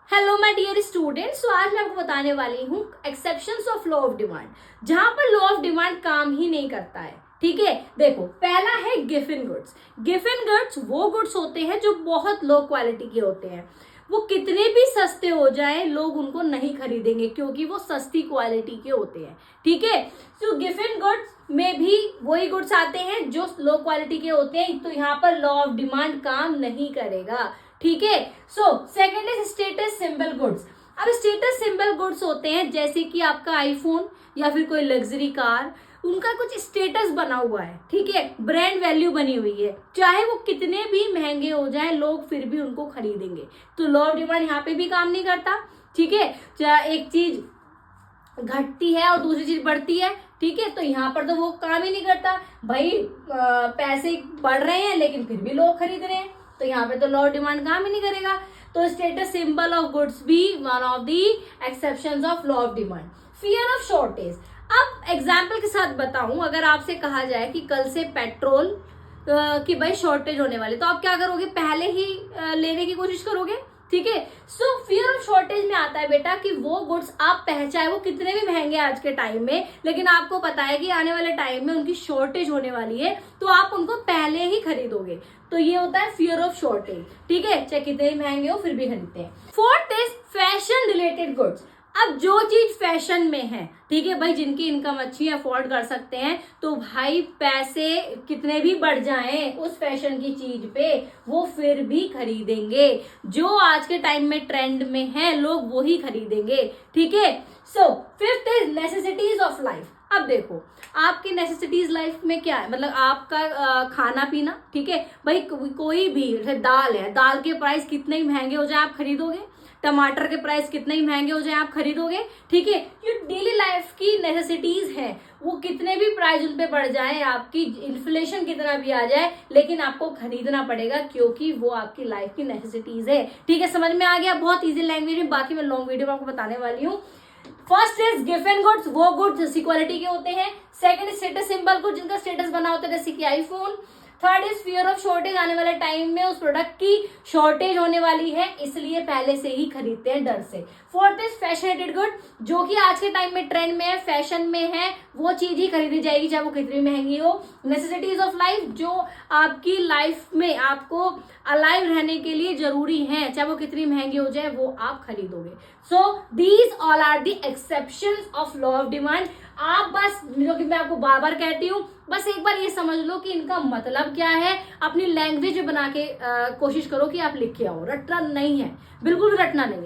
Hello my dear students. तो आज मैं आपको बताने वाली हूँ exceptions of law of demand, जहां पर लॉ ऑफ डिमांड काम ही नहीं करता है। ठीक है, देखो पहला है गिवन गुड्स। गिवन गुड्स वो गुड्स होते हैं जो बहुत लो क्वालिटी के होते हैं। वो कितने भी सस्ते हो जाएं लोग उनको नहीं खरीदेंगे क्योंकि वो सस्ती क्वालिटी के होते हैं। ठीक है, तो गिवन गुड्स में भी वही गुड्स आते हैं जो लो क्वालिटी के होते हैं, तो यहाँ पर लॉ ऑफ डिमांड काम नहीं करेगा। ठीक है, so second is status symbol goods. अब स्टेटस सिंबल गुड्स होते हैं जैसे कि आपका आईफोन या फिर कोई लग्जरी कार, उनका कुछ स्टेटस बना हुआ है। ठीक है, ब्रांड वैल्यू बनी हुई है, चाहे वो कितने भी महंगे हो जाए लोग फिर भी उनको खरीदेंगे। तो लॉ ऑफ डिमांड यहाँ पे भी काम नहीं करता। ठीक है, चाहे एक चीज घटती है और दूसरी चीज बढ़ती है, ठीक है, तो यहाँ पर तो वो काम ही नहीं करता। भाई पैसे बढ़ रहे हैं लेकिन फिर भी लोग खरीद रहे हैं, तो यहाँ पे तो लॉ ऑफ डिमांड काम ही नहीं करेगा। तो स्टेटस सिंबल ऑफ गुड्स भी one of the exceptions of law of demand. Fear of shortage. अब एग्जाम्पल के साथ बताऊं, अगर आपसे कहा जाए कि कल से पेट्रोल की भाई शॉर्टेज होने वाली, तो आप क्या करोगे? पहले ही लेने की कोशिश करोगे। ठीक है, सो फियर ऑफ शॉर्टेज में आता है बेटा कि वो गुड्स आप पहचाए वो कितने भी महंगे आज के टाइम में, लेकिन आपको पता है कि आने वाले टाइम में उनकी शॉर्टेज होने वाली है, तो आप उनको पहले ही खरीदोगे। तो ये होता है फियर ऑफ शॉर्टेज। ठीक है, चाहे कितने भी महंगे हो फिर भी खरीदते हैं। Fourth is fashion related goods. अब जो चीज फैशन में है, ठीक है भाई, जिनकी इनकम अच्छी अफोर्ड कर सकते हैं, तो भाई पैसे कितने भी बढ़ जाएं उस फैशन की चीज पे वो फिर भी खरीदेंगे। जो आज के टाइम में ट्रेंड में है लोग वही खरीदेंगे। ठीक है, so fifth is necessities of life. अब देखो आपकी नेसेसिटीज लाइफ में क्या है, मतलब आपका खाना पीना। ठीक है भाई, कोई भी दाल है, दाल के प्राइस कितने ही महंगे हो जाए आप खरीदोगे। टमाटर के प्राइस कितने ही महंगे हो जाए आप खरीदोगे। ठीक है, जो डेली लाइफ की नेसेसिटीज हैं वो कितने भी प्राइस उन पे बढ़ जाए, आपकी इन्फ्लेशन कितना भी आ जाए, लेकिन आपको खरीदना पड़ेगा क्योंकि वो आपकी लाइफ की नेसेसिटीज है। ठीक है, समझ में आ गया? बहुत इजी लैंग्वेज में, बाकी मैं लॉन्ग वीडियो में आपको बताने वाली हूँ। फर्स्ट इज गिवन गुड्स, वो गुड्स जैसी क्वालिटी के होते हैं। सेकंड स्टेटस सिंबल गुड्स, जिनका स्टेटस बना होता है जैसे कि iPhone. Third is fear of shortage, आने वाले टाइम में उस प्रोडक्ट की शॉर्टेज होने वाली है इसलिए पहले से ही खरीदते हैं डर से। फोर्थ इज फैशनेटेड गुड, जो कि आज के टाइम में ट्रेंड में है, फैशन में है, वो चीज ही खरीदी जाएगी चाहे वो कितनी महंगी हो। नेसेसिटीज ऑफ लाइफ, जो आपकी लाइफ में आपको अलाइव रहने के लिए जरूरी है, चाहे वो कितनी महंगी हो जाए वो आप खरीदोगे। So these all are the exceptions of law of demand. आप बस, जो कि मैं आपको बार बार कहती हूँ, बस एक बार ये समझ लो कि इनका मतलब क्या है, अपनी लैंग्वेज बना के कोशिश करो कि आप लिख के आओ। रटना नहीं है, बिल्कुल भी रटना नहीं है।